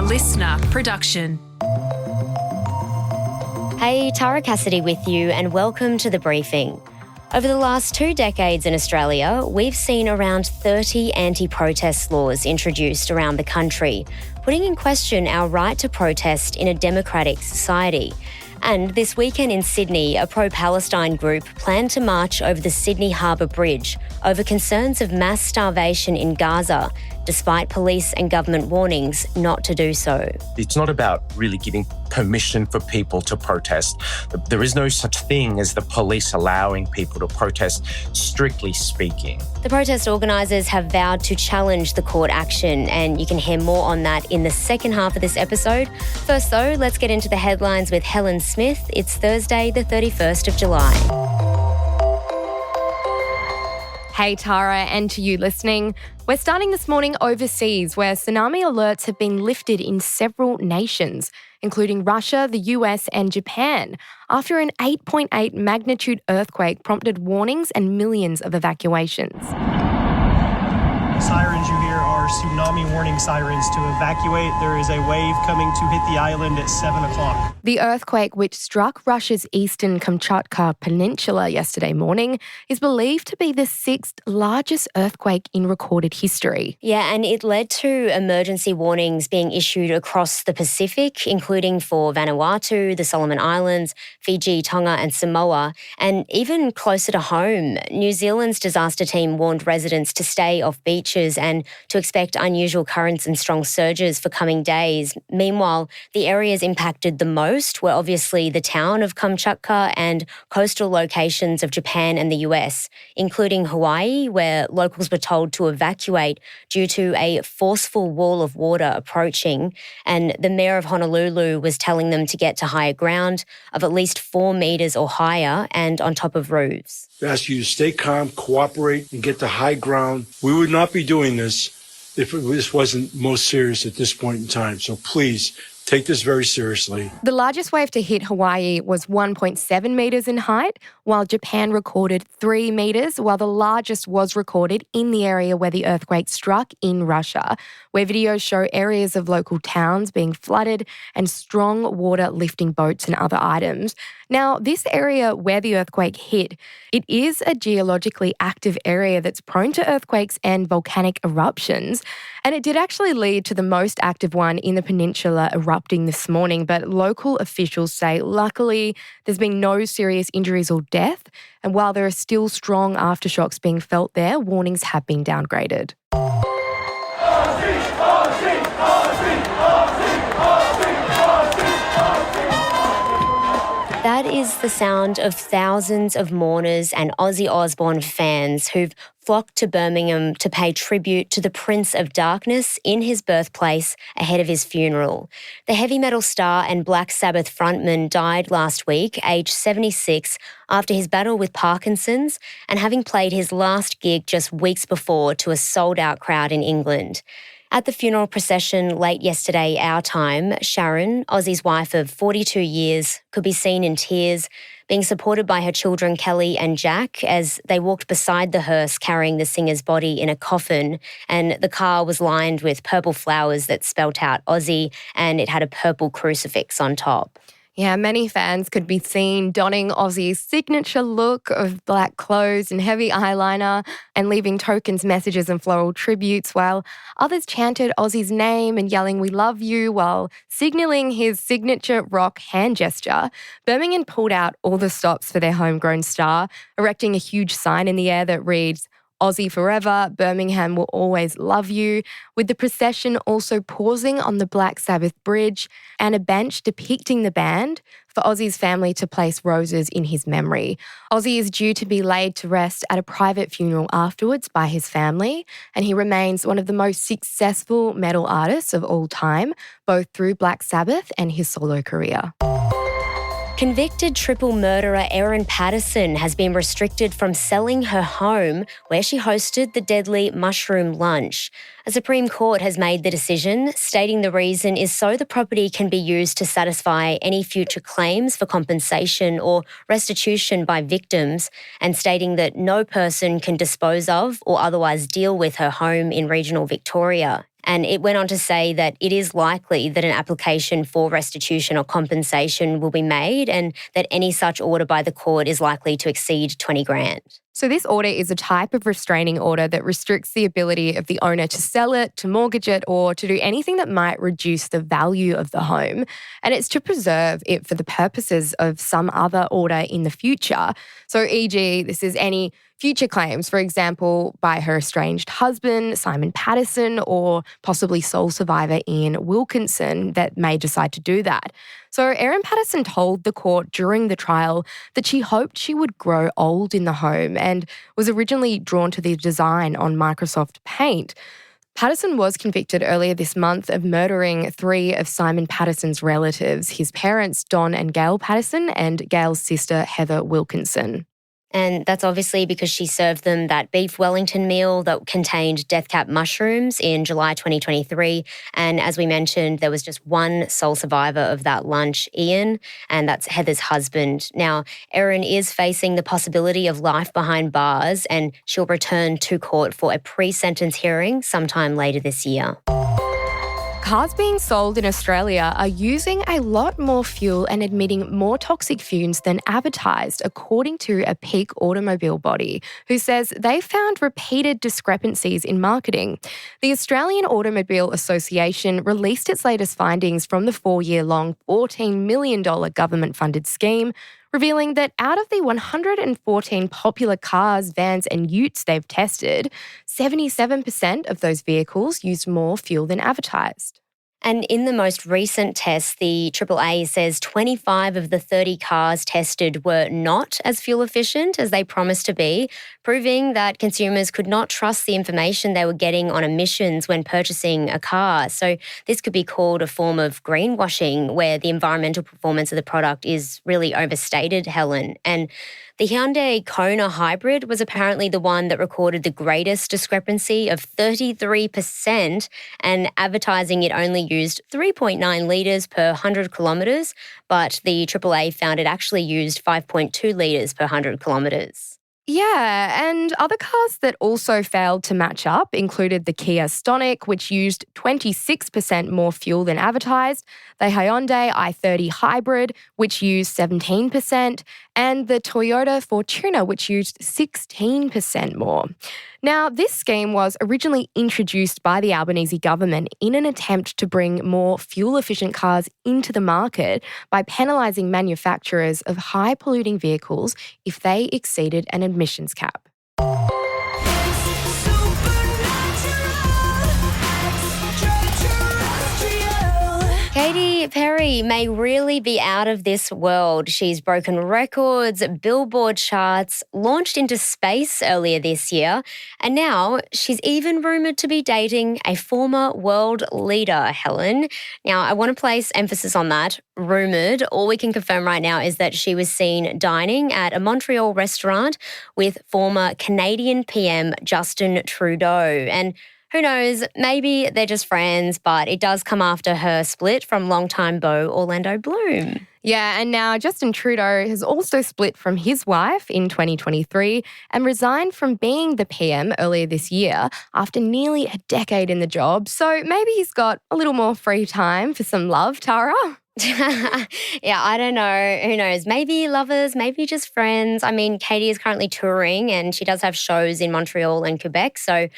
listener production. Hey, Tara Cassidy with you and welcome to The Briefing. Over the last 2 decades in Australia, we've seen around 30 anti-protest laws introduced around the country, putting in question our right to protest in a democratic society. And this weekend in Sydney, a pro-Palestine group planned to march over the Sydney Harbour Bridge over concerns of mass starvation in Gaza, despite police and government warnings not to do so. It's not about really giving permission for people to protest. There is no such thing as the police allowing people to protest, strictly speaking. The protest organisers have vowed to challenge the court action, and you can hear more on that in the second half of this episode. First though, let's get into the headlines with Helen Smith. It's Thursday, the 31st of July. Hey Tara, and to you listening. We're starting this morning overseas, where tsunami alerts have been lifted in several nations, including Russia, the US and Japan, after an 8.8 magnitude earthquake prompted warnings and millions of evacuations. The sirens you hear are tsunami warning sirens to evacuate. There is a wave coming to hit the island at 7 o'clock. The earthquake, which struck Russia's eastern Kamchatka Peninsula yesterday morning, is believed to be the 6th largest earthquake in recorded history. Yeah, and it led to emergency warnings being issued across the Pacific, including for Vanuatu, the Solomon Islands, Fiji, Tonga and Samoa. And even closer to home, New Zealand's disaster team warned residents to stay off beaches and to expect unusual currents and strong surges for coming days. Meanwhile, the areas impacted the most were obviously the town of Kamchatka and coastal locations of Japan and the US, including Hawaii, where locals were told to evacuate due to a forceful wall of water approaching. And the mayor of Honolulu was telling them to get to higher ground of at least 4 metres or higher and on top of roofs. We ask you to stay calm, cooperate, and get to high ground. We would not be doing this if this wasn't most serious at this point in time. So please, take this very seriously. The largest wave to hit Hawaii was 1.7 metres in height, while Japan recorded 3 metres, while the largest was recorded in the area where the earthquake struck in Russia, where videos show areas of local towns being flooded and strong water lifting boats and other items. Now, this area where the earthquake hit, it is a geologically active area that's prone to earthquakes and volcanic eruptions. And it did actually lead to the most active one in the peninsula erupting this morning. But local officials say, luckily, there's been no serious injuries or death. And while there are still strong aftershocks being felt there, warnings have been downgraded. That is the sound of thousands of mourners and Ozzy Osbourne fans who've flocked to Birmingham to pay tribute to the Prince of Darkness in his birthplace ahead of his funeral. The heavy metal star and Black Sabbath frontman died last week, aged 76, after his battle with Parkinson's and having played his last gig just weeks before to a sold-out crowd in England. At the funeral procession late yesterday, our time, Sharon, Ozzy's wife of 42 years, could be seen in tears, being supported by her children Kelly and Jack as they walked beside the hearse carrying the singer's body in a coffin, and the car was lined with purple flowers that spelt out Ozzy, and it had a purple crucifix on top. Yeah, many fans could be seen donning Ozzy's signature look of black clothes and heavy eyeliner and leaving tokens, messages and floral tributes, while others chanted Ozzy's name and yelling, "We love you," while signalling his signature rock hand gesture. Birmingham pulled out all the stops for their homegrown star, erecting a huge sign in the air that reads, "Aussie forever, Birmingham will always love you," with the procession also pausing on the Black Sabbath Bridge and a bench depicting the band for Ozzy's family to place roses in his memory. Ozzy is due to be laid to rest at a private funeral afterwards by his family, and he remains one of the most successful metal artists of all time, both through Black Sabbath and his solo career. Convicted triple murderer Erin Patterson has been restricted from selling her home where she hosted the deadly mushroom lunch. A Supreme Court has made the decision, stating the reason is so the property can be used to satisfy any future claims for compensation or restitution by victims, and stating that no person can dispose of or otherwise deal with her home in regional Victoria. And it went on to say that it is likely that an application for restitution or compensation will be made and that any such order by the court is likely to exceed 20 grand. So this order is a type of restraining order that restricts the ability of the owner to sell it, to mortgage it, or to do anything that might reduce the value of the home. And it's to preserve it for the purposes of some other order in the future. So e.g., this is any future claims, for example, by her estranged husband, Simon Patterson, or possibly sole survivor Ian Wilkinson that may decide to do that. So Erin Patterson told the court during the trial that she hoped she would grow old in the home and was originally drawn to the design on Microsoft Paint. Patterson was convicted earlier this month of murdering 3 of Simon Patterson's relatives, his parents, Don and Gail Patterson, and Gail's sister, Heather Wilkinson. And that's obviously because she served them that beef Wellington meal that contained death cap mushrooms in July 2023. And as we mentioned, there was just one sole survivor of that lunch, Ian, and that's Heather's husband. Now, Erin is facing the possibility of life behind bars, and she'll return to court for a pre-sentence hearing sometime later this year. Cars being sold in Australia are using a lot more fuel and emitting more toxic fumes than advertised, according to a peak automobile body, who says they found repeated discrepancies in marketing. The Australian Automobile Association released its latest findings from the 4-year-long $14 million government-funded scheme, revealing that out of the 114 popular cars, vans and utes they've tested, 77% of those vehicles used more fuel than advertised. And in the most recent test, the AAA says 25 of the 30 cars tested were not as fuel efficient as they promised to be, proving that consumers could not trust the information they were getting on emissions when purchasing a car. So this could be called a form of greenwashing, where the environmental performance of the product is really overstated, Helen. And the Hyundai Kona hybrid was apparently the one that recorded the greatest discrepancy of 33%, and advertising it only used 3.9 litres per 100 kilometres, but the AAA found it actually used 5.2 litres per 100 kilometres. Yeah, and other cars that also failed to match up included the Kia Stonic, which used 26% more fuel than advertised, the Hyundai i30 Hybrid, which used 17%, and the Toyota Fortuner, which used 16% more. Now, this scheme was originally introduced by the Albanese government in an attempt to bring more fuel-efficient cars into the market by penalising manufacturers of high-polluting vehicles if they exceeded an emissions cap. Katy Perry may really be out of this world. She's broken records, Billboard charts, launched into space earlier this year, and now she's even rumoured to be dating a former world leader, Helen. Now, I want to place emphasis on that, rumoured. All we can confirm right now is that she was seen dining at a Montreal restaurant with former Canadian PM Justin Trudeau. And who knows, maybe they're just friends, but it does come after her split from longtime beau Orlando Bloom. Yeah, and now Justin Trudeau has also split from his wife in 2023 and resigned from being the PM earlier this year after nearly a decade in the job. So maybe he's got a little more free time for some love, Tara. Yeah, I don't know. Who knows? Maybe lovers, maybe just friends. I mean, Katy is currently touring and she does have shows in Montreal and Quebec. So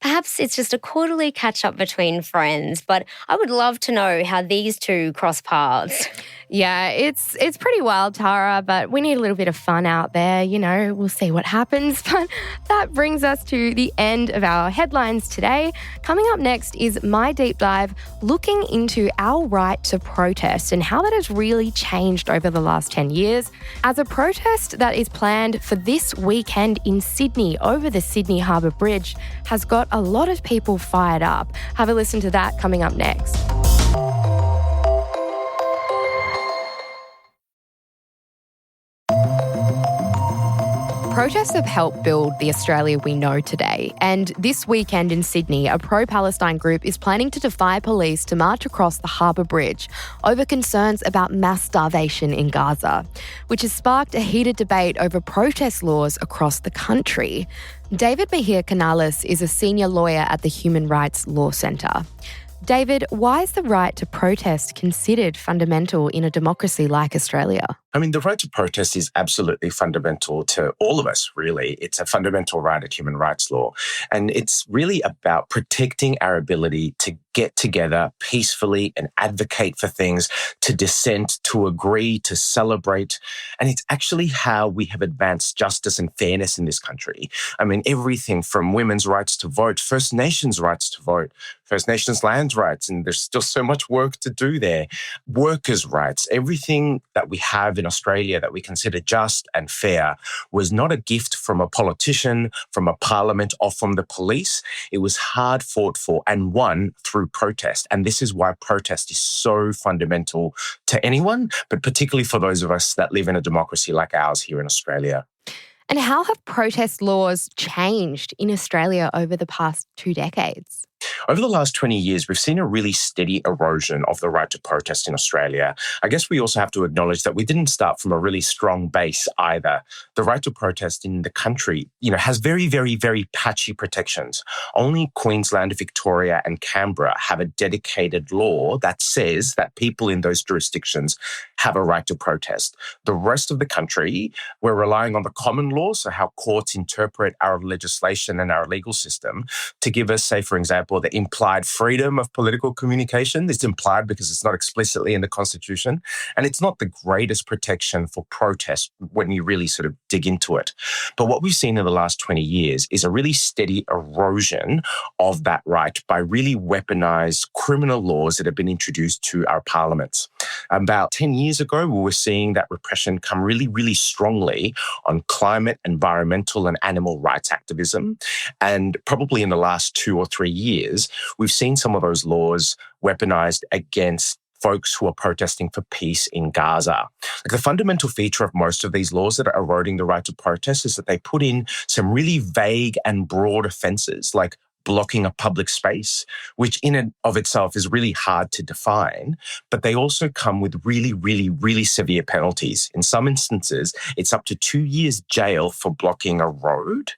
perhaps it's just a quarterly catch-up between friends. But I would love to know how these two cross paths. Yeah, it's pretty wild, Tara, but we need a little bit of fun out there. You know, we'll see what happens. But that brings us to the end of our headlines today. Coming up next is my deep dive looking into our right to protest and how that has really changed over the last 10 years. As a protest that is planned for this weekend in Sydney over the Sydney Harbour Bridge has got a lot of people fired up. Have a listen to that coming up next. Protests have helped build the Australia we know today, and this weekend in Sydney, a pro-Palestine group is planning to defy police to march across the Harbour Bridge over concerns about mass starvation in Gaza, which has sparked a heated debate over protest laws across the country. David Mejia-Canales is a senior lawyer at the Human Rights Law Centre. David, why is the right to protest considered fundamental in a democracy like Australia? I mean, the right to protest is absolutely fundamental to all of us, really. It's a fundamental right of human rights law. And it's really about protecting our ability to get together peacefully and advocate for things, to dissent, to agree, to celebrate. And it's actually how we have advanced justice and fairness in this country. I mean, everything from women's rights to vote, First Nations rights to vote, First Nations land rights, and there's still so much work to do there. Workers' rights, everything that we have in Australia that we consider just and fair was not a gift from a politician, from a parliament, or from the police. It was hard fought for and won through protest. And this is why protest is so fundamental to anyone, but particularly for those of us that live in a democracy like ours here in Australia. And how have protest laws changed in Australia over the past 2 decades? Over the last 20 years, we've seen a really steady erosion of the right to protest in Australia. I guess we also have to acknowledge that we didn't start from a really strong base either. The right to protest in the country, has very, very, very patchy protections. Only Queensland, Victoria, and Canberra have a dedicated law that says that people in those jurisdictions have a right to protest. The rest of the country, we're relying on the common law, so how courts interpret our legislation and our legal system to give us, say, for example, the implied freedom of political communication. It's implied because it's not explicitly in the Constitution. And it's not the greatest protection for protest when you really sort of dig into it. But what we've seen in the last 20 years is a really steady erosion of that right by really weaponized criminal laws that have been introduced to our parliaments. About 10 years ago, we were seeing that repression come really, really strongly on climate, environmental, and animal rights activism. And probably in the last 2 or 3 years, we've seen some of those laws weaponized against folks who are protesting for peace in Gaza. The fundamental feature of most of these laws that are eroding the right to protest is that they put in some really vague and broad offences, like blocking a public space, which in and of itself is really hard to define, but they also come with really, really, really severe penalties. In some instances, it's up to 2 years jail for blocking a road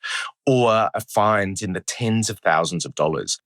or fines in the tens of thousands of dollars.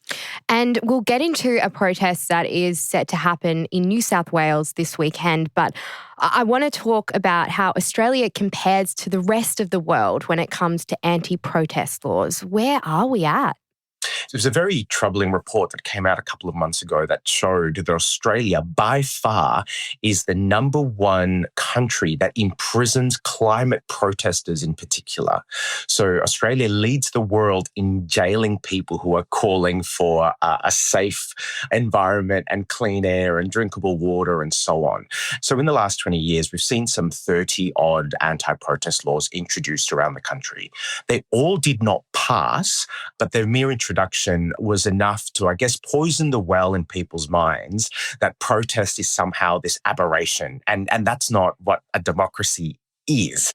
And we'll get into a protest that is set to happen in New South Wales this weekend, but I want to talk about how Australia compares to the rest of the world when it comes to anti-protest laws. Where are we at? There was a very troubling report that came out a couple of months ago that showed that Australia, by far, is the number one country that imprisons climate protesters in particular. So Australia leads the world in jailing people who are calling for a safe environment and clean air and drinkable water and so on. So in the last 20 years, we've seen some 30-odd anti-protest laws introduced around the country. They all did not pass, but their mere introduction was enough to, I guess, poison the well in people's minds that protest is somehow this aberration. And that's not what a democracy is.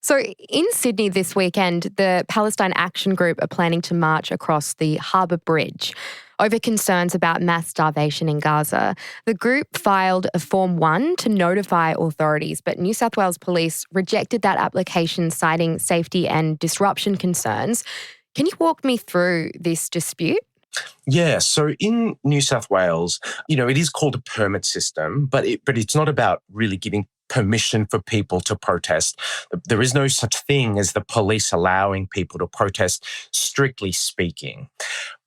So in Sydney this weekend, the Palestine Action Group are planning to march across the Harbour Bridge over concerns about mass starvation in Gaza. The group filed a Form 1 to notify authorities, but New South Wales Police rejected that application, citing safety and disruption concerns. Can you walk me through this dispute? Yeah, so in New South Wales, it is called a permit system, but it's not about really giving permission for people to protest. There is no such thing as the police allowing people to protest, strictly speaking.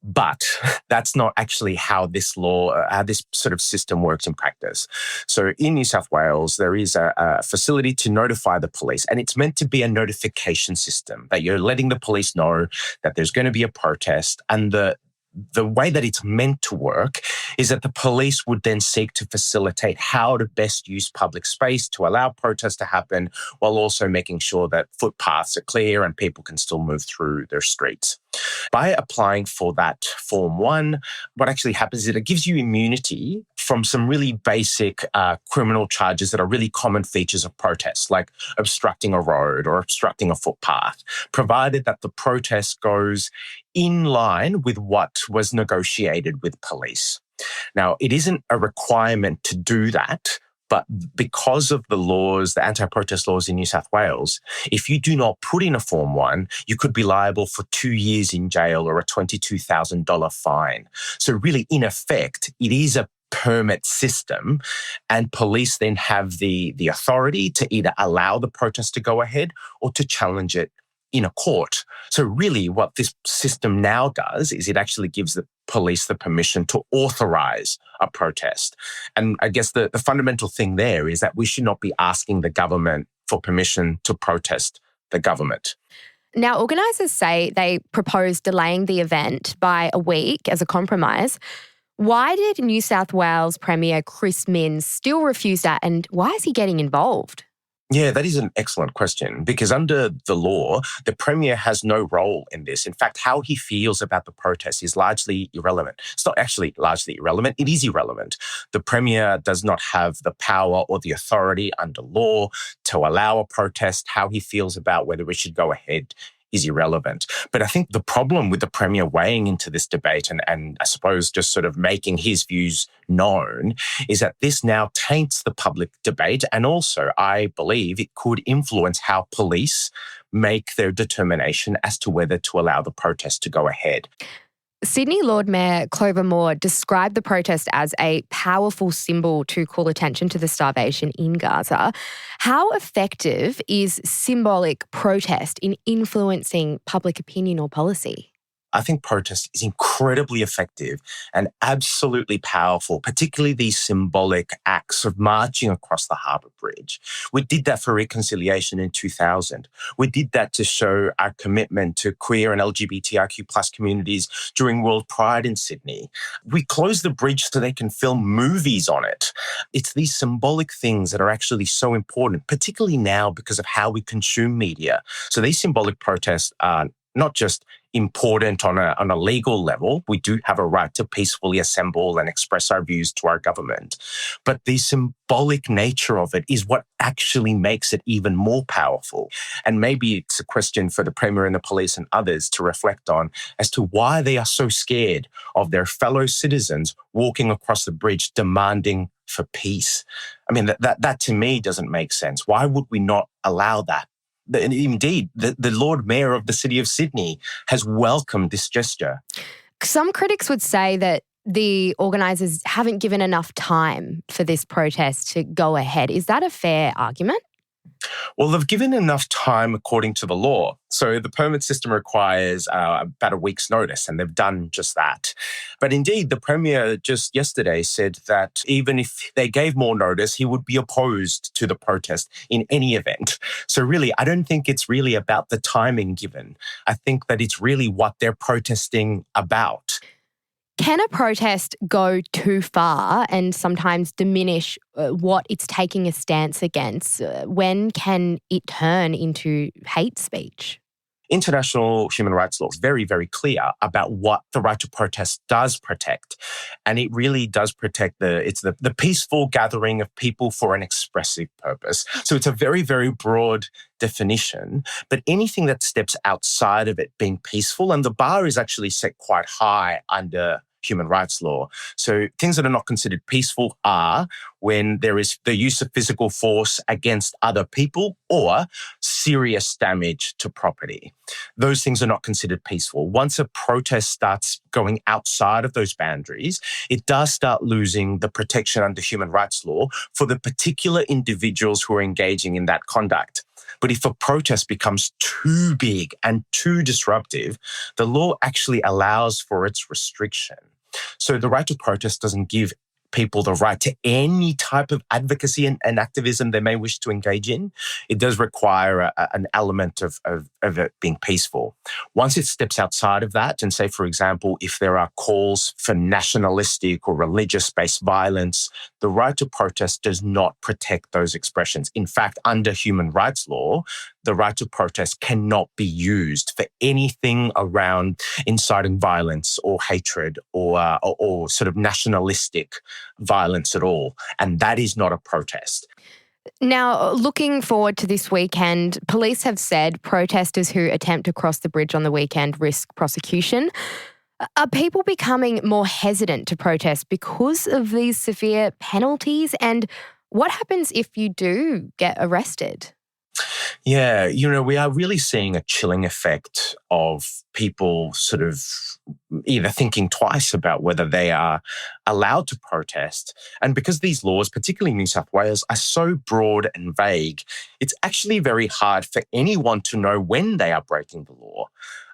But that's not actually how this sort of system works in practice. So in New South Wales, there is a facility to notify the police, and it's meant to be a notification system that you're letting the police know that there's going to be a protest. And the way that it's meant to work is that the police would then seek to facilitate how to best use public space to allow protests to happen while also making sure that footpaths are clear and people can still move through their streets. By applying for that Form 1, what actually happens is it gives you immunity from some really basic criminal charges that are really common features of protests, like obstructing a road or obstructing a footpath, provided that the protest goes in line with what was negotiated with police. Now, it isn't a requirement to do that, but because of the laws, the anti-protest laws in New South Wales, if you do not put in a Form 1, you could be liable for 2 years in jail or a $22,000 fine. So really, in effect, it is a permit system, and police then have the authority to either allow the protest to go ahead or to challenge it in a court. So really what this system now does is it actually gives the police the permission to authorize a protest. And I guess the fundamental thing there is that we should not be asking the government for permission to protest the government. Now, organisers say they proposed delaying the event by a week as a compromise. Why did New South Wales Premier Chris Minns still refuse that, and why is he getting involved? Yeah, that is an excellent question, because under the law, the Premier has no role in this. In fact, how he feels about the protest is largely irrelevant. It's not actually largely irrelevant, it is irrelevant. The Premier does not have the power or the authority under law to allow a protest. How he feels about whether we should go ahead is irrelevant. But I think the problem with the Premier weighing into this debate and I suppose just sort of making his views known is that this now taints the public debate, and also I believe it could influence how police make their determination as to whether to allow the protest to go ahead. Sydney Lord Mayor Clover Moore described the protest as a powerful symbol to call attention to the starvation in Gaza. How effective is symbolic protest in influencing public opinion or policy? I think protest is incredibly effective and absolutely powerful, particularly these symbolic acts of marching across the Harbour Bridge. We did that for reconciliation in 2000. We did that to show our commitment to queer and LGBTIQ plus communities during World Pride in Sydney. We closed the bridge so they can film movies on it. It's these symbolic things that are actually so important, particularly now because of how we consume media. So these symbolic protests are not just important on a legal level. We do have a right to peacefully assemble and express our views to our government. But the symbolic nature of it is what actually makes it even more powerful. And maybe it's a question for the Premier and the police and others to reflect on as to why they are so scared of their fellow citizens walking across the bridge demanding for peace. I mean, that to me doesn't make sense. Why would we not allow that? Indeed, the Lord Mayor of the City of Sydney has welcomed this gesture. Some critics would say that the organisers haven't given enough time for this protest to go ahead. Is that a fair argument? Well, they've given enough time according to the law. So the permit system requires about a week's notice, and they've done just that. But indeed, the Premier just yesterday said that even if they gave more notice, he would be opposed to the protest in any event. So really, I don't think it's really about the timing given. I think that it's really what they're protesting about. Can a protest go too far and sometimes diminish what it's taking a stance against? When can it turn into hate speech? International human rights law is very, very clear about what the right to protest does protect. And it really does protect the peaceful gathering of people for an expressive purpose. So it's a very, very broad definition, but anything that steps outside of it being peaceful, and the bar is actually set quite high under human rights law. So things that are not considered peaceful are when there is the use of physical force against other people or serious damage to property. Those things are not considered peaceful. Once a protest starts going outside of those boundaries, it does start losing the protection under human rights law for the particular individuals who are engaging in that conduct. But if a protest becomes too big and too disruptive, the law actually allows for its restriction. So the right to protest doesn't give people the right to any type of advocacy and activism they may wish to engage in, it does require an element of it being peaceful. Once it steps outside of that, and say, for example, if there are calls for nationalistic or religious-based violence, the right to protest does not protect those expressions. In fact, under human rights law, the right to protest cannot be used for anything around inciting violence or hatred or sort of nationalistic violence at all. And that is not a protest. Now, looking forward to this weekend, police have said protesters who attempt to cross the bridge on the weekend risk prosecution. Are people becoming more hesitant to protest because of these severe penalties? And what happens if you do get arrested? Yeah, we are really seeing a chilling effect of people sort of either thinking twice about whether they are allowed to protest. And because these laws, particularly in New South Wales, are so broad and vague, it's actually very hard for anyone to know when they are breaking the law,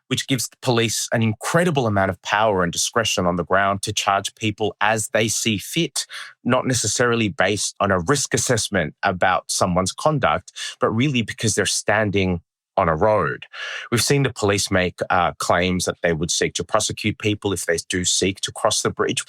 which gives the police an incredible amount of power and discretion on the ground to charge people as they see fit, not necessarily based on a risk assessment about someone's conduct, but really because they're standing on a road. We've seen the police make claims that they would seek to prosecute people if they do seek to cross the bridge.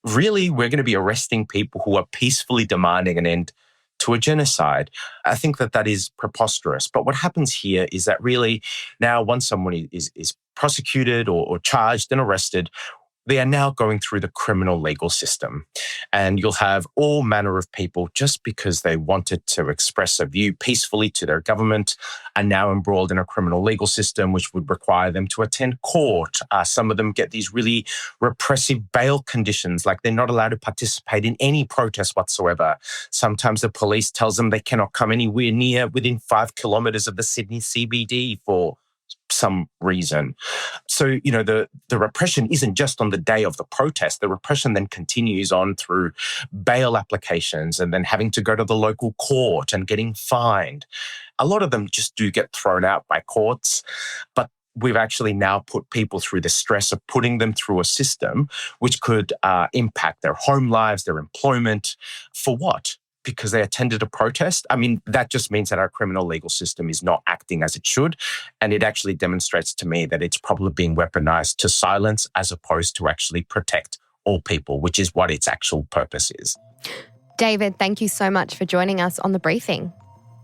Really, we're going to be arresting people who are peacefully demanding an end to a genocide. I think that is preposterous. But what happens here is that really now once someone is prosecuted or charged and arrested, they are now going through the criminal legal system. And you'll have all manner of people, just because they wanted to express a view peacefully to their government, are now embroiled in a criminal legal system, which would require them to attend court. Some of them get these really repressive bail conditions, like they're not allowed to participate in any protest whatsoever. Sometimes the police tells them they cannot come anywhere near within 5 kilometres of the Sydney CBD for some reason. So, the repression isn't just on the day of the protest. The repression then continues on through bail applications and then having to go to the local court and getting fined. A lot of them just do get thrown out by courts, but we've actually now put people through the stress of putting them through a system which could impact their home lives, their employment. For what? Because they attended a protest? That just means that our criminal legal system is not acting as it should. And it actually demonstrates to me that it's probably being weaponized to silence as opposed to actually protect all people, which is what its actual purpose is. David, thank you so much for joining us on The Briefing.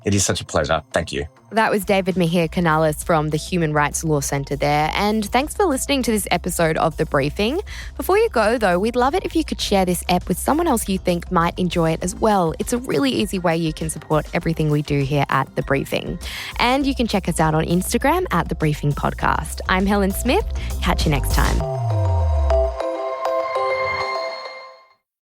It is such a pleasure. Thank you. That was David Mejia Canales from the Human Rights Law Centre there. And thanks for listening to this episode of The Briefing. Before you go, though, we'd love it if you could share this ep with someone else you think might enjoy it as well. It's a really easy way you can support everything we do here at The Briefing. And you can check us out on Instagram at The Briefing Podcast. I'm Helen Smith. Catch you next time.